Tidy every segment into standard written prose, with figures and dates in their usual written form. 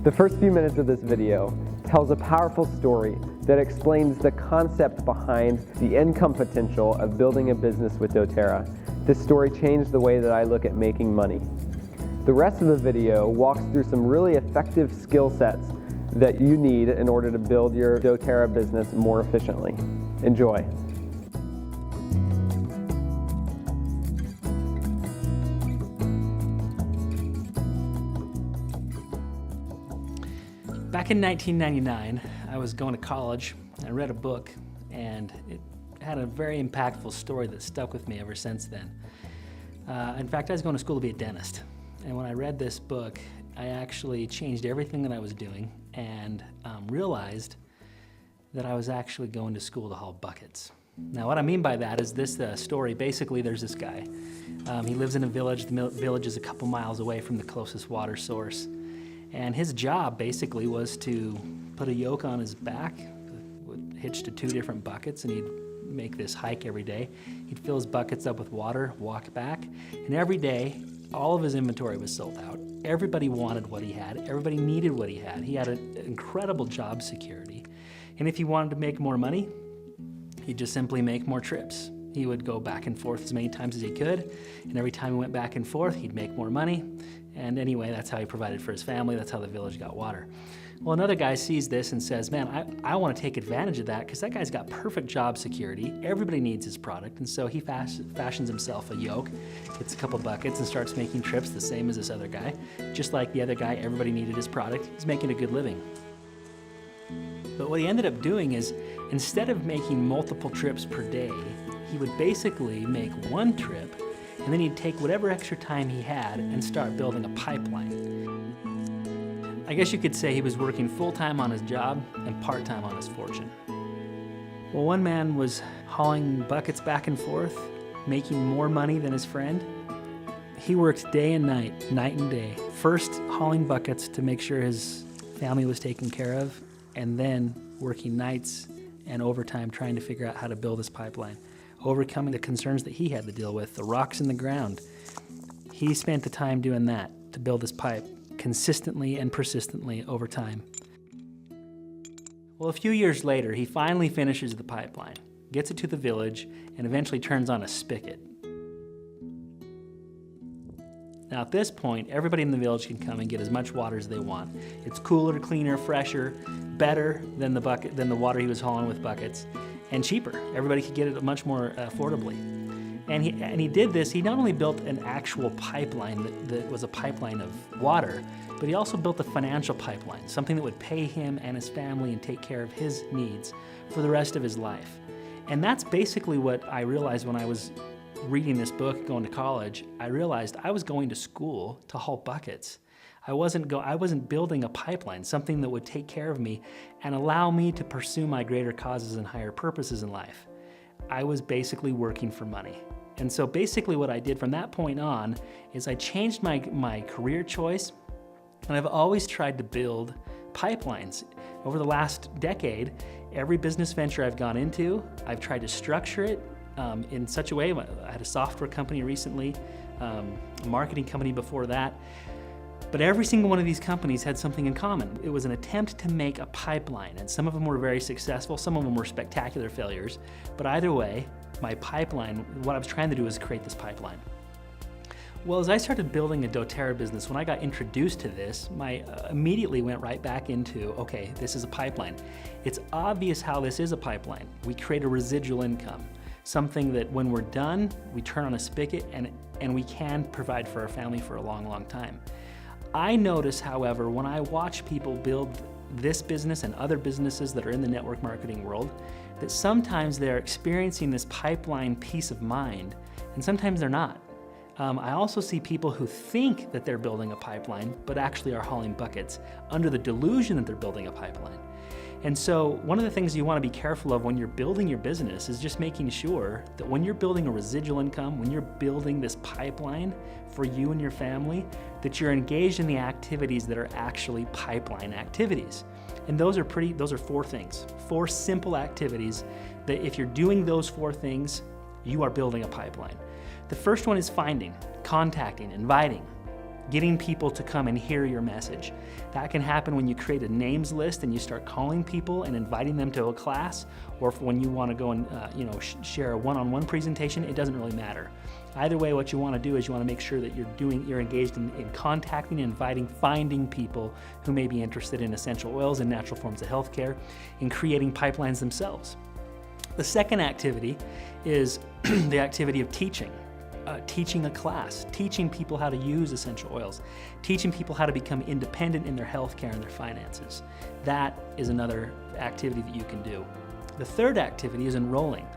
The first few minutes of this video tells a powerful story that explains the concept behind the income potential of building a business with doTERRA. This story changed the way that I look at making money. The rest of the video walks through some really effective skill sets that you need in order to build your doTERRA business more efficiently. Enjoy. Back in 1999, I was going to college. I read a book, and it had a very impactful story that stuck with me ever since then. In fact, I was going to school to be a dentist. And when I read this book, I actually changed everything that I was doing and realized that I was actually going to school to haul buckets. Now, what I mean by that is this story. Basically, there's this guy. He lives in a village. The village is a couple miles away from the closest water source. And his job basically was to put a yoke on his back, hitched to 2 different buckets, and he'd make this hike every day. He'd fill his buckets up with water, walk back, and every day, all of his inventory was sold out. Everybody wanted what he had. Everybody needed what he had. He had an incredible job security. And if he wanted to make more money, he'd just simply make more trips. He would go back and forth as many times as he could, and every time he went back and forth, he'd make more money. And anyway, that's how he provided for his family. That's how the village got water. Well, another guy sees this and says, man, I want to take advantage of that because that guy's got perfect job security. Everybody needs his product. And so he fashions himself a yoke, gets a couple buckets, and starts making trips the same as this other guy. Just like the other guy, everybody needed his product. He's making a good living. But what he ended up doing is, instead of making multiple trips per day, he would basically make one trip, and then he'd take whatever extra time he had and start building a pipeline. I guess you could say he was working full-time on his job and part-time on his fortune. Well, one man was hauling buckets back and forth, making more money than his friend. He worked day and night, night and day. First hauling buckets to make sure his family was taken care of, and then working nights and overtime trying to figure out how to build this pipeline, overcoming the concerns that he had to deal with, the rocks in the ground. He spent the time doing that to build this pipe consistently and persistently over time. Well, a few years later, he finally finishes the pipeline, gets it to the village, and eventually turns on a spigot. Now at this point, everybody in the village can come and get as much water as they want. It's cooler, cleaner, fresher, better than the water he was hauling with buckets, and cheaper. Everybody could get it much more affordably. And he did this. He not only built an actual pipeline that was a pipeline of water, but he also built a financial pipeline, something that would pay him and his family and take care of his needs for the rest of his life. And that's basically what I realized when I was reading this book, going to college. I realized I was going to school to haul buckets. I wasn't building a pipeline, something that would take care of me and allow me to pursue my greater causes and higher purposes in life. I was basically working for money. And so basically what I did from that point on is I changed my career choice, and I've always tried to build pipelines. Over the last decade, every business venture I've gone into, I've tried to structure it in such a way. I had a software company recently, a marketing company before that. But every single one of these companies had something in common. It was an attempt to make a pipeline, and some of them were very successful, some of them were spectacular failures. But either way, my pipeline, what I was trying to do was create this pipeline. Well, as I started building a doTERRA business, when I got introduced to this, immediately went right back into, okay, this is a pipeline. It's obvious how this is a pipeline. We create a residual income, something that when we're done, we turn on a spigot and we can provide for our family for a long, long time. I notice, however, when I watch people build this business and other businesses that are in the network marketing world, that sometimes they're experiencing this pipeline peace of mind, and sometimes they're not. I also see people who think that they're building a pipeline, but actually are hauling buckets under the delusion that they're building a pipeline. And so one of the things you want to be careful of when you're building your business is just making sure that when you're building a residual income, when you're building this pipeline for you and your family, that you're engaged in the activities that are actually pipeline activities. And those are 4 things, 4 simple activities that if you're doing those 4 things, you are building a pipeline. The first one is finding, contacting, inviting. getting people to come and hear your message. That can happen when you create a names list and you start calling people and inviting them to a class, or when you want to go and share a one-on-one presentation. It doesn't really matter. Either way, what you want to do is you want to make sure that you're engaged in contacting, inviting, finding people who may be interested in essential oils and natural forms of healthcare, and creating pipelines themselves. The second activity is the activity of teaching. Teaching a class, teaching people how to use essential oils, teaching people how to become independent in their healthcare and their finances. That is another activity that you can do. The third activity is enrolling,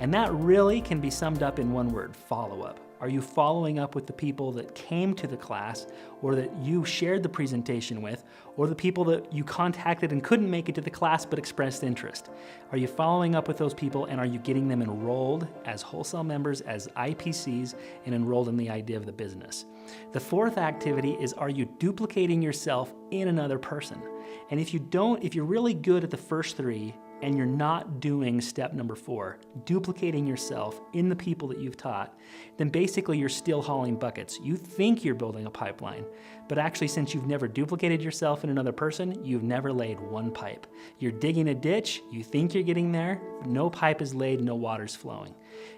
and that really can be summed up in one word: follow-up. Are you following up with the people that came to the class, or that you shared the presentation with, or the people that you contacted and couldn't make it to the class but expressed interest? Are you following up with those people, and are you getting them enrolled as wholesale members, as IPCs, and enrolled in the idea of the business? The fourth activity is, are you duplicating yourself in another person? And if you're really good at the first three, and you're not doing step number 4, duplicating yourself in the people that you've taught, then basically you're still hauling buckets. You think you're building a pipeline, but actually, since you've never duplicated yourself in another person, you've never laid one pipe. You're digging a ditch, you think you're getting there, no pipe is laid, no water's flowing.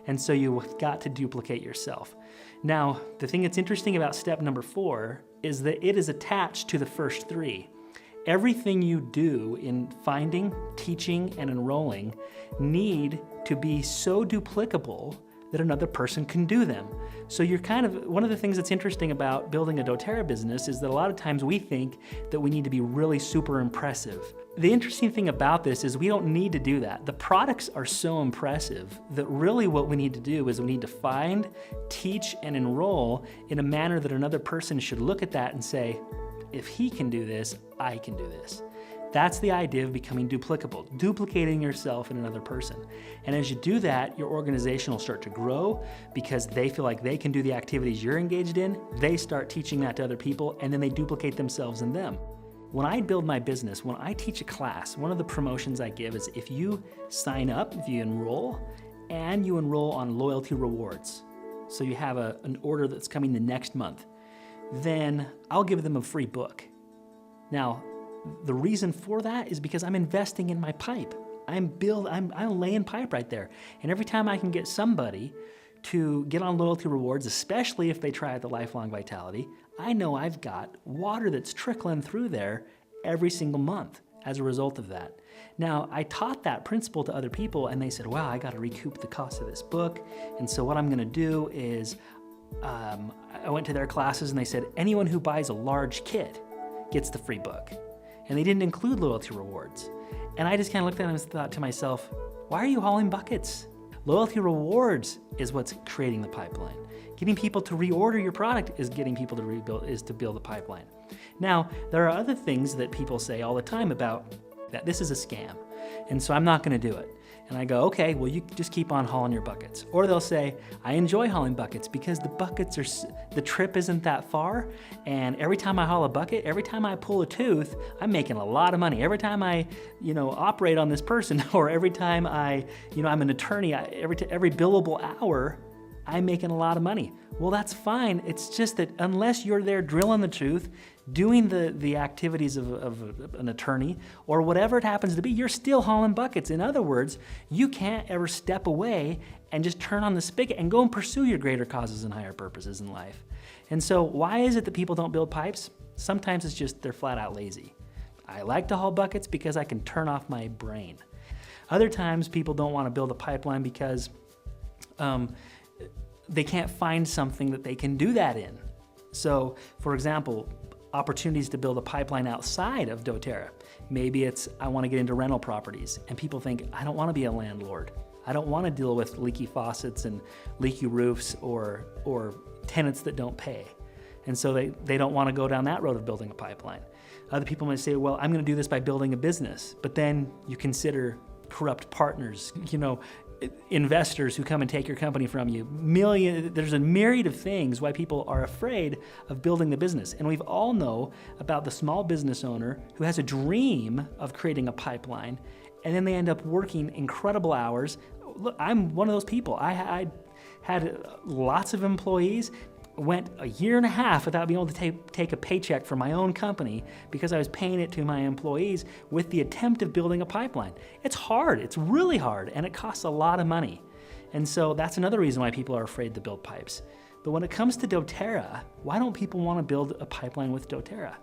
And so you've got to duplicate yourself. Now, the thing that's interesting about step number 4 is that it is attached to the first 3. Everything you do in finding, teaching, and enrolling need to be so duplicable that another person can do them. So one of the things that's interesting about building a doTERRA business is that a lot of times we think that we need to be really super impressive. The interesting thing about this is we don't need to do that. The products are so impressive that really what we need to do is we need to find, teach, and enroll in a manner that another person should look at that and say, if he can do this, I can do this. That's the idea of becoming duplicable, duplicating yourself in another person. And as you do that, your organization will start to grow because they feel like they can do the activities you're engaged in. They start teaching that to other people, and then they duplicate themselves in them. When I build my business, when I teach a class, one of the promotions I give is if you sign up, if you enroll, and you enroll on loyalty rewards, so you have an order that's coming the next month, then I'll give them a free book. Now, the reason for that is because I'm investing in my pipe. I'm laying pipe right there. And every time I can get somebody to get on loyalty rewards, especially if they try out the Lifelong Vitality, I know I've got water that's trickling through there every single month as a result of that. Now, I taught that principle to other people, and they said, wow, I got to recoup the cost of this book. And so what I'm going to do is I went to their classes and they said, anyone who buys a large kit gets the free book. And they didn't include loyalty rewards. And I just kind of looked at them and thought to myself, why are you hauling buckets? Loyalty rewards is what's creating the pipeline. Getting people to reorder your product is getting people to build a pipeline. Now, there are other things that people say all the time about that this is a scam, and so I'm not going to do it. And I go, okay, well, you just keep on hauling your buckets. Or they'll say, I enjoy hauling buckets because the trip isn't that far, and every time I haul a bucket, every time I pull a tooth, I'm making a lot of money. Every time I, operate on this person, or every time I'm an attorney, every billable hour, I'm making a lot of money. Well, that's fine. It's just that unless you're there drilling the tooth, doing the activities of an attorney, or whatever it happens to be, you're still hauling buckets. In other words, you can't ever step away and just turn on the spigot and go and pursue your greater causes and higher purposes in life. And so why is it that people don't build pipes? Sometimes it's just they're flat out lazy. I like to haul buckets because I can turn off my brain. Other times people don't want to build a pipeline because they can't find something that they can do that in. So, for example, opportunities to build a pipeline outside of doTERRA. Maybe it's, I want to get into rental properties, and people think, I don't want to be a landlord. I don't want to deal with leaky faucets and leaky roofs or tenants that don't pay. And so they don't want to go down that road of building a pipeline. Other people might say, well, I'm going to do this by building a business, but then you consider corrupt partners, investors who come and take your company from you. There's a myriad of things why people are afraid of building the business. And we've all know about the small business owner who has a dream of creating a pipeline, and then they end up working incredible hours. Look, I'm one of those people. I had lots of employees. went a year and a half without being able to take a paycheck from my own company because I was paying it to my employees with the attempt of building a pipeline. It's hard, it's really hard, and it costs a lot of money. And so that's another reason why people are afraid to build pipes. But when it comes to doTERRA, why don't people want to build a pipeline with doTERRA?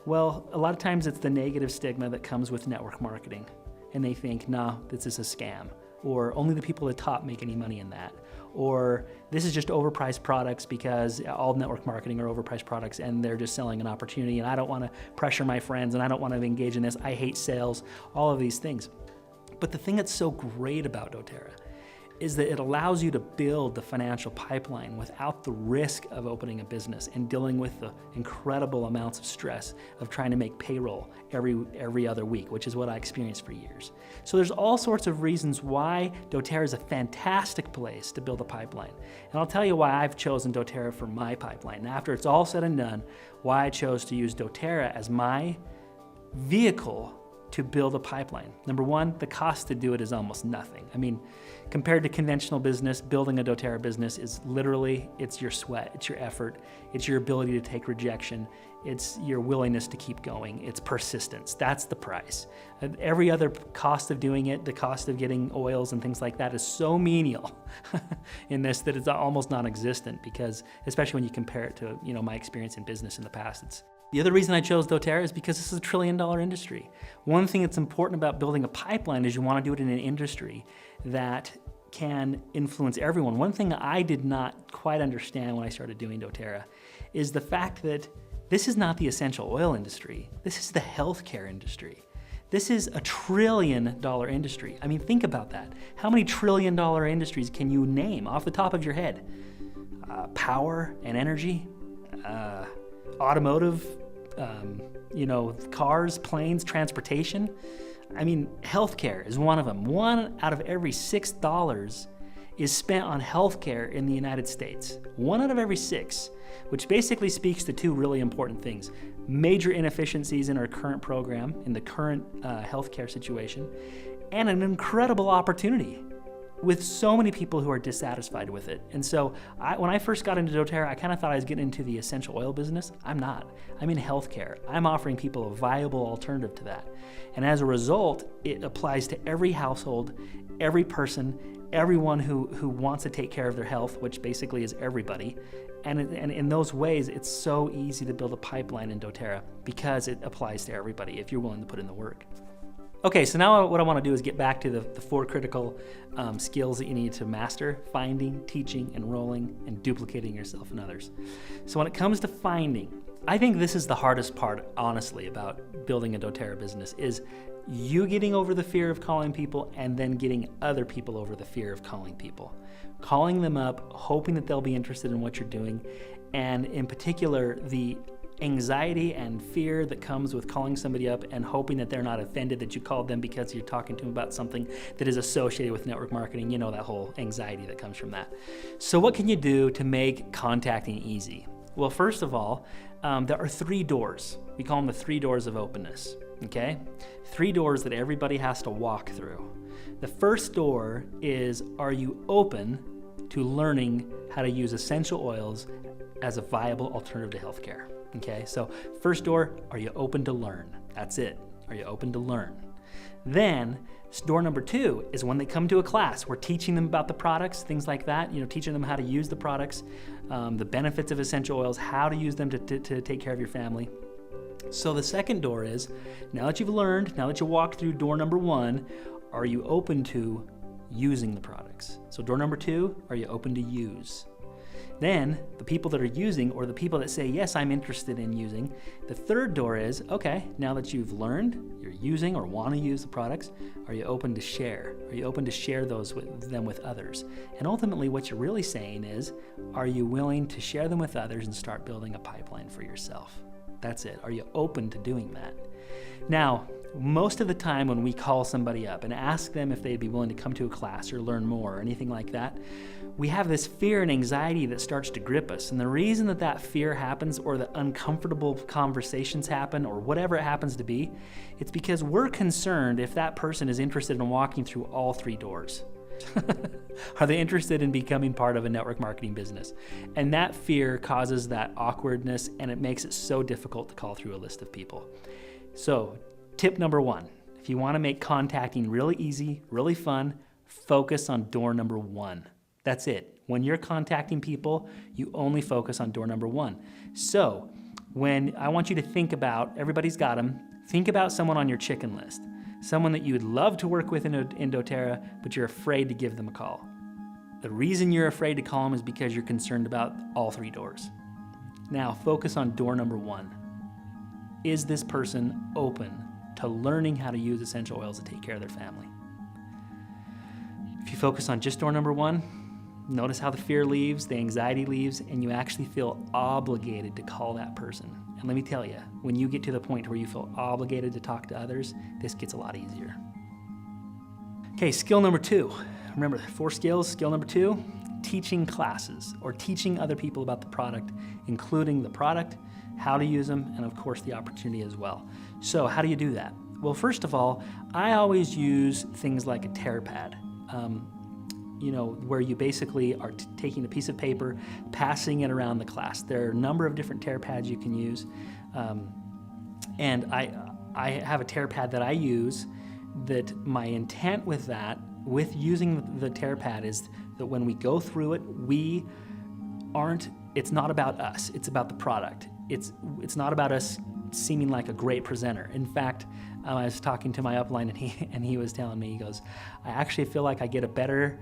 Well, a lot of times it's the negative stigma that comes with network marketing. And they think, nah, this is a scam. Or only the people at the top make any money in that. Or this is just overpriced products because all network marketing are overpriced products and they're just selling an opportunity and I don't want to pressure my friends and I don't want to engage in this. I hate sales, all of these things. But the thing that's so great about doTERRA is that it allows you to build the financial pipeline without the risk of opening a business and dealing with the incredible amounts of stress of trying to make payroll every other week, which is what I experienced for years. So there's all sorts of reasons why doTERRA is a fantastic place to build a pipeline. And I'll tell you why I've chosen doTERRA for my pipeline. And after it's all said and done, why I chose to use doTERRA as my vehicle to build a pipeline. Number one, the cost to do it is almost nothing. I mean, compared to conventional business, building a doTERRA business is literally, it's your sweat, it's your effort, it's your ability to take rejection, it's your willingness to keep going, it's persistence. That's the price. Every other cost of doing it, the cost of getting oils and things like that is so menial in this that it's almost non-existent because, especially when you compare it to, my experience in business in the past, the other reason I chose doTERRA is because this is $1 trillion industry. One thing that's important about building a pipeline is you want to do it in an industry that can influence everyone. One thing I did not quite understand when I started doing doTERRA is the fact that this is not the essential oil industry. This is the healthcare industry. This is $1 trillion industry. I mean, think about that. How many $1 trillion industries can you name off the top of your head? Power and energy, automotive, cars, planes, transportation. I mean, healthcare is one of them. 1 out of every $6 is spent on healthcare in the United States. 1 out of every 6, which basically speaks to 2 really important things. Major inefficiencies in our current program, in the current healthcare situation, and an incredible opportunity with so many people who are dissatisfied with it. And so when I first got into doTERRA, I kind of thought I was getting into the essential oil business. I'm not. I'm in healthcare. I'm offering people a viable alternative to that. And as a result, it applies to every household, every person, everyone who wants to take care of their health, which basically is everybody. And in those ways, it's so easy to build a pipeline in doTERRA because it applies to everybody if you're willing to put in the work. Okay, so now what I want to do is get back to the 4 critical skills that you need to master: finding, teaching, enrolling, and duplicating yourself and others. So when it comes to finding, I think this is the hardest part, honestly, about building a doTERRA business, is you getting over the fear of calling people and then getting other people over the fear of calling people. Calling them up, hoping that they'll be interested in what you're doing, and in particular, the anxiety and fear that comes with calling somebody up and hoping that they're not offended that you called them because you're talking to them about something that is associated with network marketing. That whole anxiety that comes from that. So what can you do to make contacting easy? Well, first of all, there are 3 doors. We call them the 3 doors of openness, okay? 3 doors that everybody has to walk through. The first door is, are you open to learning how to use essential oils as a viable alternative to healthcare? Okay, so first door, are you open to learn? That's it. Are you open to learn? Then door number 2 is when they come to a class, we're teaching them about the products, things like that, teaching them how to use the products, the benefits of essential oils, how to use them to take care of your family. So the second door is, now that you've learned, now that you walked through door number 1, are you open to using the products? So door number 2, are you open to use? Then the people that are using, or the people that say, yes, I'm interested in using, the third door is, okay, now that you've learned, you're using or want to use the products, are you open to share? Are you open to share them with others? And ultimately what you're really saying is, are you willing to share them with others and start building a pipeline for yourself? That's it. Are you open to doing that? Now, most of the time when we call somebody up and ask them if they'd be willing to come to a class or learn more or anything like that, we have this fear and anxiety that starts to grip us. And the reason that fear happens, or the uncomfortable conversations happen, or whatever it happens to be, it's because we're concerned if that person is interested in walking through all 3 doors. Are they interested in becoming part of a network marketing business? And that fear causes that awkwardness, and it makes it so difficult to call through a list of people. So tip number 1, if you want to make contacting really easy, really fun, focus on door number 1. That's it. When you're contacting people, you only focus on door number 1. So when I want you to think about, everybody's got them, think about someone on your chicken list, someone that you would love to work with in doTERRA, but you're afraid to give them a call. The reason you're afraid to call them is because you're concerned about all 3 doors. Now focus on door number 1. Is this person open to learning how to use essential oils to take care of their family? If you focus on just door number 1, notice how the fear leaves, the anxiety leaves, and you actually feel obligated to call that person. And let me tell you, when you get to the point where you feel obligated to talk to others, this gets a lot easier. Okay, skill number 2. Remember, 4 skills. Skill number 2, teaching classes or teaching other people about the product, including the product, how to use them, and of course the opportunity as well. So how do you do that? Well, first of all, I always use things like a TerraPad. Where you basically are taking a piece of paper, passing it around the class. There are a number of different TerraPads you can use. And I have a TerraPad that I use that my intent with that, with using the TerraPad, is that when we go through it, it's not about us, it's about the product. It's not about us seeming like a great presenter. In fact, I was talking to my upline and he was telling me, he goes, I actually feel like I get a better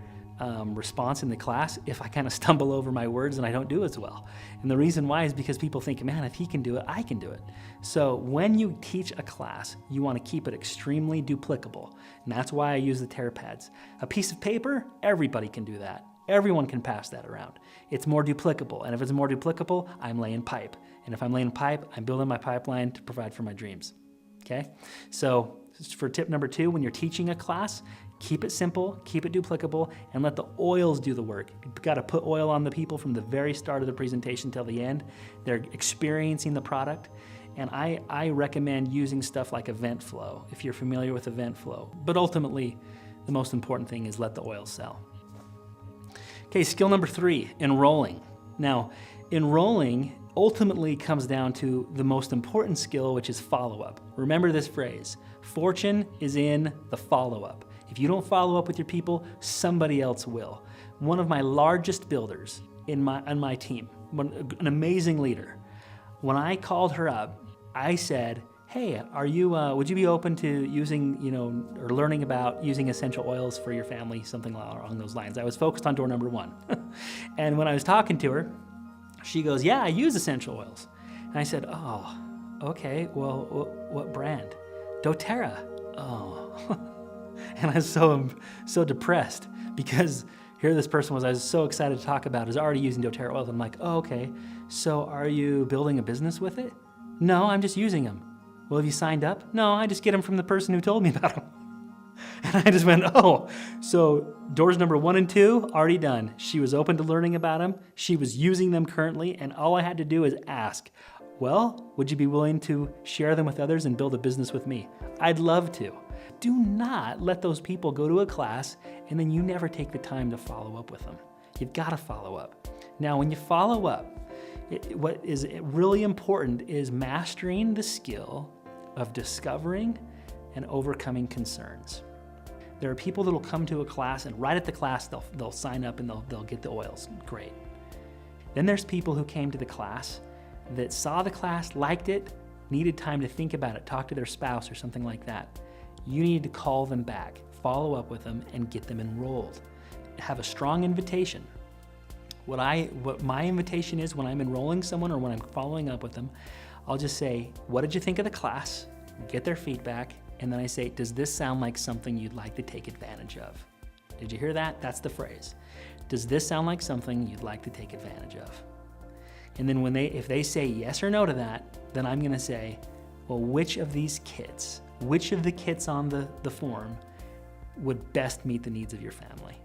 response in the class if I kind of stumble over my words and I don't do as well. And the reason why is because people think, man, if he can do it, I can do it. So when you teach a class, you want to keep it extremely duplicable. And that's why I use the TerraPads. A piece of paper, everybody can do that. Everyone can pass that around. It's more duplicable. And if it's more duplicable, I'm laying pipe. And if I'm laying pipe, I'm building my pipeline to provide for my dreams. Okay? So for tip number 2, when you're teaching a class, keep it simple, keep it duplicable, and let the oils do the work. You've got to put oil on the people from the very start of the presentation till the end. They're experiencing the product. And I recommend using stuff like EventFlow, if you're familiar with EventFlow. But ultimately, the most important thing is let the oil sell. Okay, skill number 3, enrolling. Now, enrolling ultimately comes down to the most important skill, which is follow-up. Remember this phrase, fortune is in the follow-up. If you don't follow up with your people, somebody else will. One of my largest builders on my team, an amazing leader, when I called her up, I said, hey, would you be open to using, or learning about using essential oils for your family, something along those lines. I was focused on door number 1. And when I was talking to her, she goes, yeah, I use essential oils. And I said, oh, okay, well, what brand? doTERRA. Oh. And I was so depressed because here this person was, I was so excited to talk about, is already using doTERRA oils. I'm like, oh, okay, so are you building a business with it? No, I'm just using them. Well, have you signed up? No, I just get them from the person who told me about them. And I just went, oh, so doors number 1 and 2, already done. She was open to learning about them. She was using them currently, and all I had to do is ask, well, would you be willing to share them with others and build a business with me? I'd love to. Do not let those people go to a class and then you never take the time to follow up with them. You've got to follow up. Now, when you follow up, what is really important is mastering the skill of discovering and overcoming concerns. There are people that will come to a class and right at the class, they'll sign up and they'll get the oils. Great. Then there's people who came to the class that saw the class, liked it, needed time to think about it, talk to their spouse or something like that. You need to call them back, follow up with them, and get them enrolled. Have a strong invitation. What my invitation is when I'm enrolling someone or when I'm following up with them, I'll just say, what did you think of the class? Get their feedback, and then I say, does this sound like something you'd like to take advantage of? Did you hear that? That's the phrase. Does this sound like something you'd like to take advantage of? And then if they say yes or no to that, then I'm gonna say, well, which of the kits on the form would best meet the needs of your family?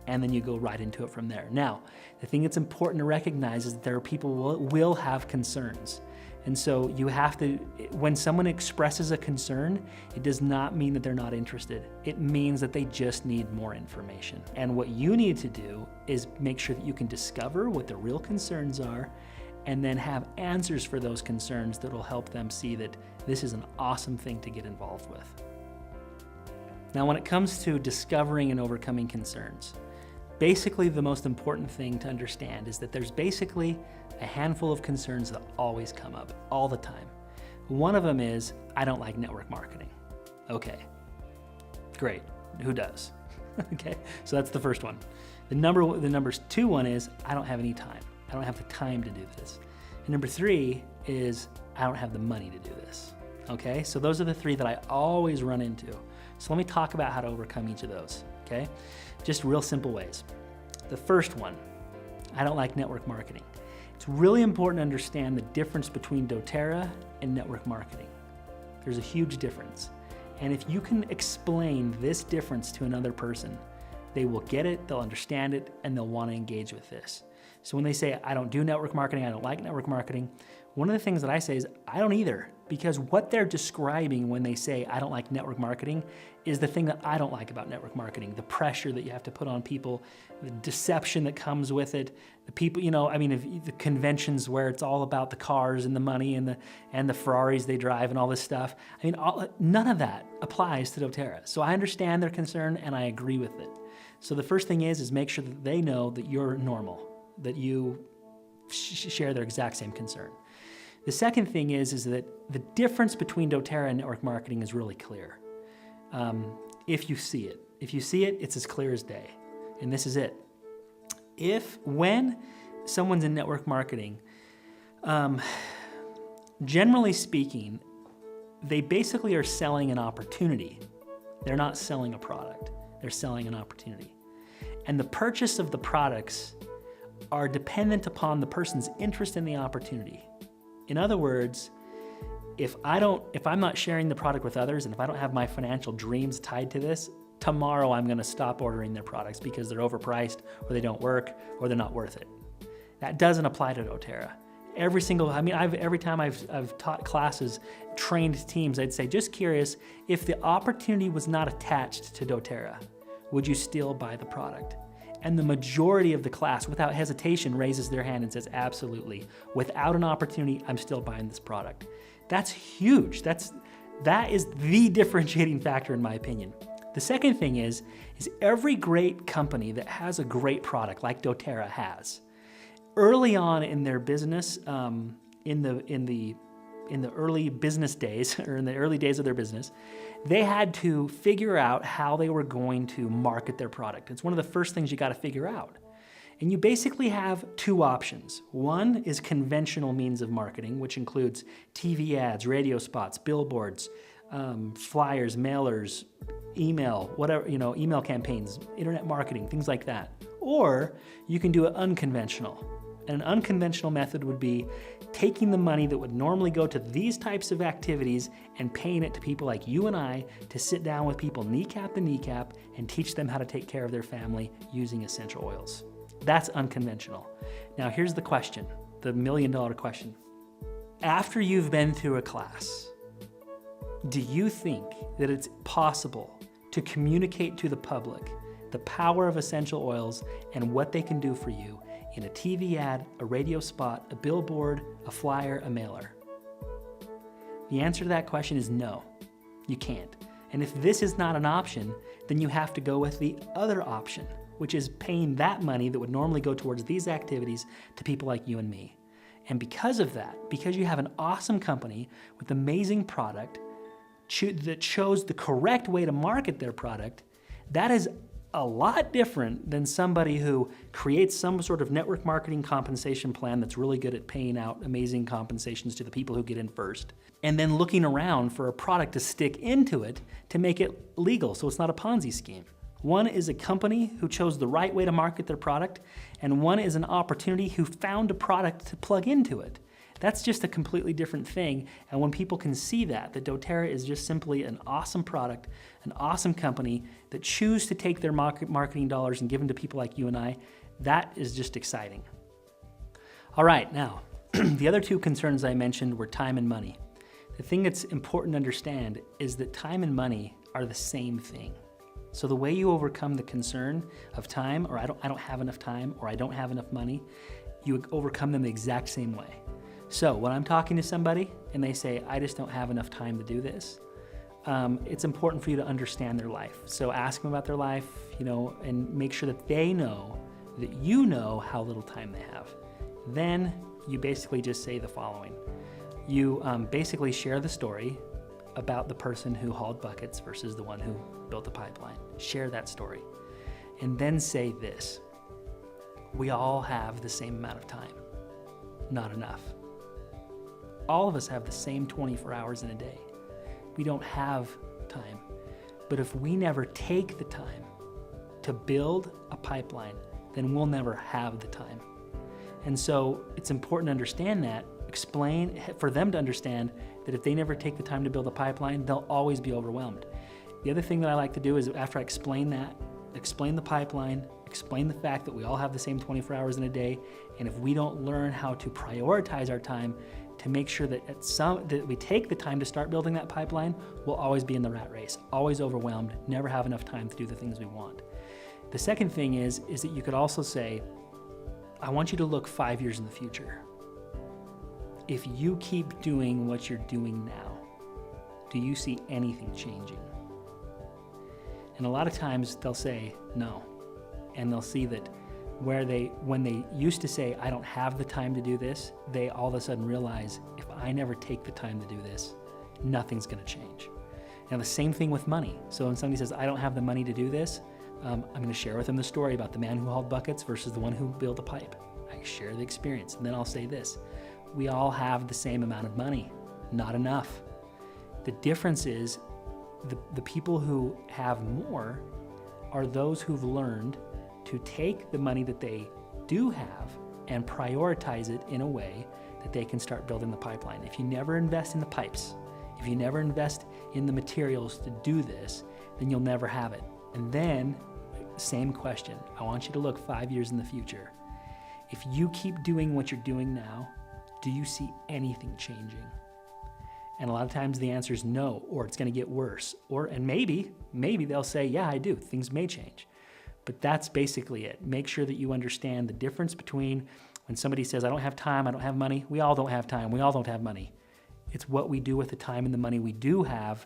And then you go right into it from there. Now, the thing that's important to recognize is that there are people who will have concerns. And so you have to, when someone expresses a concern, it does not mean that they're not interested. It means that they just need more information. And what you need to do is make sure that you can discover what the real concerns are and then have answers for those concerns that will help them see that this is an awesome thing to get involved with. Now, when it comes to discovering and overcoming concerns, basically the most important thing to understand is that there's basically a handful of concerns that always come up all the time. One of them is, I don't like network marketing. Okay, great, who does? Okay, so that's the first one. The number two one is, I don't have any time. I don't have the time to do this. And number three is, I don't have the money to do this. Okay, so those are the three that I always run into. So let me talk about how to overcome each of those, okay? Just real simple ways. The first one, I don't like network marketing. It's really important to understand the difference between doTERRA and network marketing. There's a huge difference. And if you can explain this difference to another person, they will get it, they'll understand it, and they'll want to engage with this. So when they say, I don't do network marketing, I don't like network marketing, one of the things that I say is, I don't either, because what they're describing when they say, I don't like network marketing, is the thing that I don't like about network marketing, the pressure that you have to put on people, the deception that comes with it, the people, the conventions where it's all about the cars and the money and the Ferraris they drive and all this stuff. None of that applies to doTERRA. So I understand their concern and I agree with it. So the first thing is make sure that they know that you're normal, that you share their exact same concern. The second thing is that the difference between doTERRA and network marketing is really clear. If you see it. If you see it, it's as clear as day. And this is it. When someone's in network marketing, generally speaking, they basically are selling an opportunity. They're not selling a product. They're selling an opportunity. And the purchase of the products are dependent upon the person's interest in the opportunity. In other words, if I'm not sharing the product with others and if I don't have my financial dreams tied to this, tomorrow I'm gonna stop ordering their products because they're overpriced or they don't work or they're not worth it. That doesn't apply to doTERRA. Every time I've taught classes, trained teams, I'd say, just curious, if the opportunity was not attached to doTERRA, would you still buy the product? And the majority of the class, without hesitation, raises their hand and says, absolutely. Without an opportunity, I'm still buying this product. That's huge. That is the differentiating factor in my opinion. The second thing is every great company that has a great product like doTERRA has, early on in their business, in the early business days, or in the early days of their business, they had to figure out how they were going to market their product. It's one of the first things you got to figure out. And you basically have two options. One is conventional means of marketing, which includes TV ads, radio spots, billboards, flyers, mailers, email, whatever, email campaigns, internet marketing, things like that. Or you can do it unconventional. And an unconventional method would be taking the money that would normally go to these types of activities and paying it to people like you and I to sit down with people kneecap to kneecap and teach them how to take care of their family using essential oils. That's unconventional. Now here's the question, the $1 million question. After you've been through a class, do you think that it's possible to communicate to the public the power of essential oils and what they can do for you in a TV ad, a radio spot, a billboard, a flyer, a mailer? The answer to that question is no, you can't. And if this is not an option, then you have to go with the other option, which is paying that money that would normally go towards these activities to people like you and me. And because of that, because you have an awesome company with amazing product that chose the correct way to market their product, that is a lot different than somebody who creates some sort of network marketing compensation plan that's really good at paying out amazing compensations to the people who get in first, and then looking around for a product to stick into it to make it legal so it's not a Ponzi scheme. One is a company who chose the right way to market their product, and one is an opportunity who found a product to plug into it. That's just a completely different thing. And when people can see that doTERRA is just simply an awesome product, an awesome company that choose to take their marketing dollars and give them to people like you and I, that is just exciting. All right, now, The other two concerns I mentioned were time and money. The thing that's important to understand is that time and money are the same thing. So the way you overcome the concern of time, or I don't have enough time, or I don't have enough money, you overcome them the exact same way. So when I'm talking to somebody and they say, I just don't have enough time to do this, it's important for you to understand their life. So ask them about their life, and make sure that they know that you know how little time they have. Then you basically just say the following. You basically share the story about the person who hauled buckets versus the one who built the pipeline. Share that story. And then say this: we all have the same amount of time, not enough. All of us have the same 24 hours in a day. We don't have time. But if we never take the time to build a pipeline, then we'll never have the time. And so it's important to understand that, for them to understand that if they never take the time to build a pipeline, they'll always be overwhelmed. The other thing that I like to do is, after I explain that, explain the pipeline, explain the fact that we all have the same 24 hours in a day, and if we don't learn how to prioritize our time to make sure that that we take the time to start building that pipeline, we'll always be in the rat race, always overwhelmed, never have enough time to do the things we want. The second thing is that you could also say, I want you to look 5 years in the future. If you keep doing what you're doing now, do you see anything changing? And a lot of times they'll say no. And they'll see that when they used to say, I don't have the time to do this, they all of a sudden realize, if I never take the time to do this, nothing's gonna change. Now the same thing with money. So when somebody says, I don't have the money to do this, I'm gonna share with them the story about the man who hauled buckets versus the one who built a pipe. I share the experience, and then I'll say this: we all have the same amount of money, not enough. The difference is the people who have more are those who've learned to take the money that they do have and prioritize it in a way that they can start building the pipeline. If you never invest in the pipes, if you never invest in the materials to do this, then you'll never have it. And then, same question, I want you to look 5 years in the future. If you keep doing what you're doing now, do you see anything changing? And a lot of times the answer is no, or it's gonna get worse. And maybe they'll say, yeah, I do, things may change. But that's basically it. Make sure that you understand the difference between when somebody says, I don't have time, I don't have money. We all don't have time, we all don't have money. It's what we do with the time and the money we do have.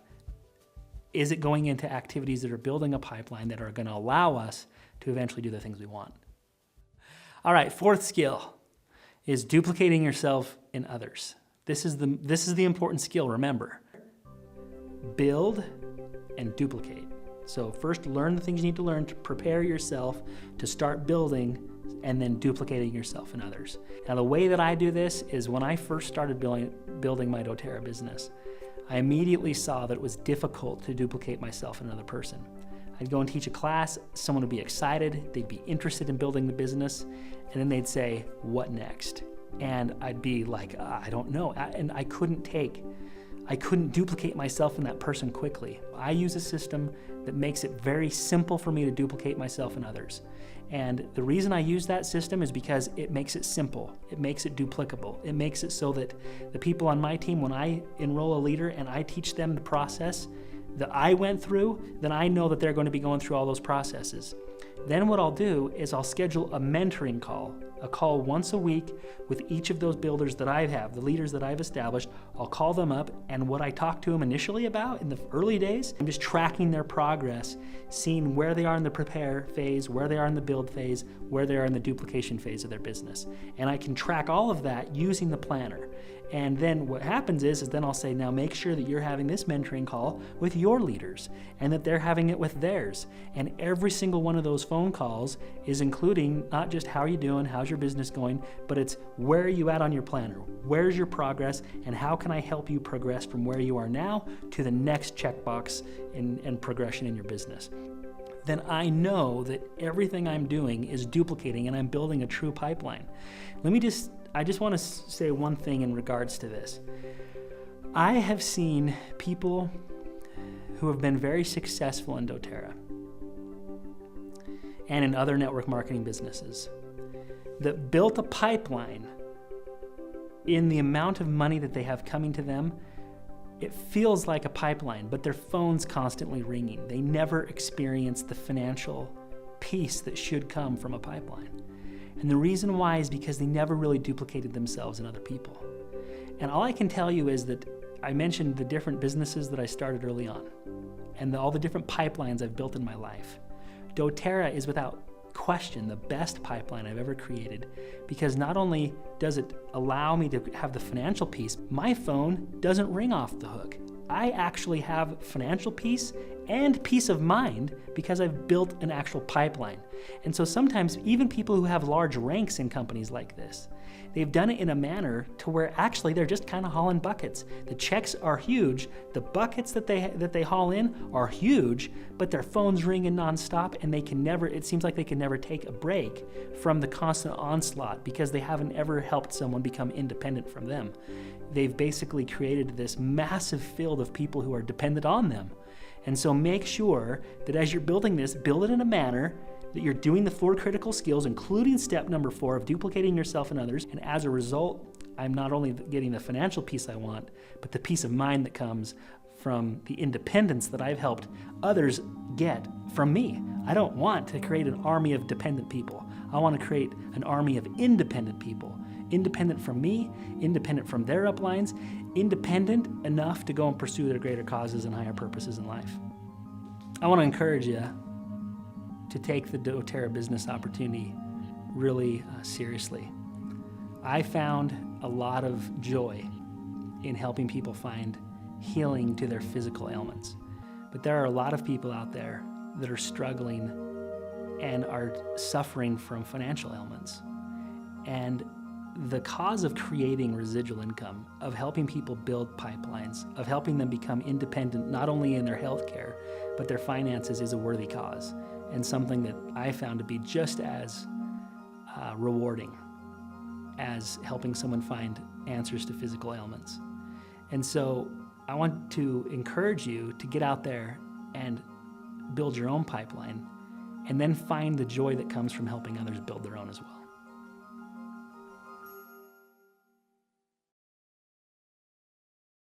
Is it going into activities that are building a pipeline that are gonna allow us to eventually do the things we want? All right, fourth skill is duplicating yourself in others. This is the important skill, remember. Build and duplicate. So first learn the things you need to learn to prepare yourself to start building, and then duplicating yourself in others. Now the way that I do this is, when I first started building my doTERRA business, I immediately saw that it was difficult to duplicate myself in another person. I'd go and teach a class, someone would be excited, they'd be interested in building the business, and then they'd say, what next? And I'd be like, I don't know. And I couldn't duplicate myself in that person quickly. I use a system that makes it very simple for me to duplicate myself in others. And the reason I use that system is because it makes it simple. It makes it duplicable. It makes it so that the people on my team, when I enroll a leader and I teach them the process that I went through, then I know that they're going to be going through all those processes. Then what I'll do is I'll schedule a mentoring call, a call once a week with each of those builders that I have, the leaders that I've established. I'll call them up, and what I talked to them initially about in the early days, I'm just tracking their progress, seeing where they are in the prepare phase, where they are in the build phase, where they are in the duplication phase of their business. And I can track all of that using the planner. And then what happens is then I'll say, now make sure that you're having this mentoring call with your leaders and that they're having it with theirs. And every single one of those phone calls is including not just how are you doing, how's your business going, but it's where are you at on your planner? Where's your progress, and how can I help you progress from where you are now to the next checkbox and progression in your business? Then I know that everything I'm doing is duplicating and I'm building a true pipeline. I just want to say one thing in regards to this. I have seen people who have been very successful in doTERRA and in other network marketing businesses that built a pipeline in the amount of money that they have coming to them, it feels like a pipeline, but their phone's constantly ringing. They never experience the financial peace that should come from a pipeline. And the reason why is because they never really duplicated themselves in other people. And all I can tell you is that I mentioned the different businesses that I started early on and all the different pipelines I've built in my life. doTERRA is without question the best pipeline I've ever created, because not only does it allow me to have the financial peace, my phone doesn't ring off the hook. I actually have financial peace and peace of mind because I've built an actual pipeline. And so sometimes even people who have large ranks in companies like this, they've done it in a manner to where actually they're just kind of hauling buckets. The checks are huge, the buckets that they haul in are huge, but their phone's ringing nonstop, and it seems like they can never take a break from the constant onslaught because they haven't ever helped someone become independent from them. They've basically created this massive field of people who are dependent on them. And so make sure that as you're building this, build it in a manner that you're doing the 4 critical skills, including step number 4 of duplicating yourself and others. And as a result, I'm not only getting the financial peace I want, but the peace of mind that comes from the independence that I've helped others get from me. I don't want to create an army of dependent people. I want to create an army of independent people. Independent from me, independent from their uplines, independent enough to go and pursue their greater causes and higher purposes in life. I want to encourage you to take the doTERRA business opportunity really seriously. I found a lot of joy in helping people find healing to their physical ailments. But there are a lot of people out there that are struggling and are suffering from financial ailments. And the cause of creating residual income, of helping people build pipelines, of helping them become independent not only in their health care, but their finances, is a worthy cause, and something that I found to be just as rewarding as helping someone find answers to physical ailments. And so I want to encourage you to get out there and build your own pipeline, and then find the joy that comes from helping others build their own as well.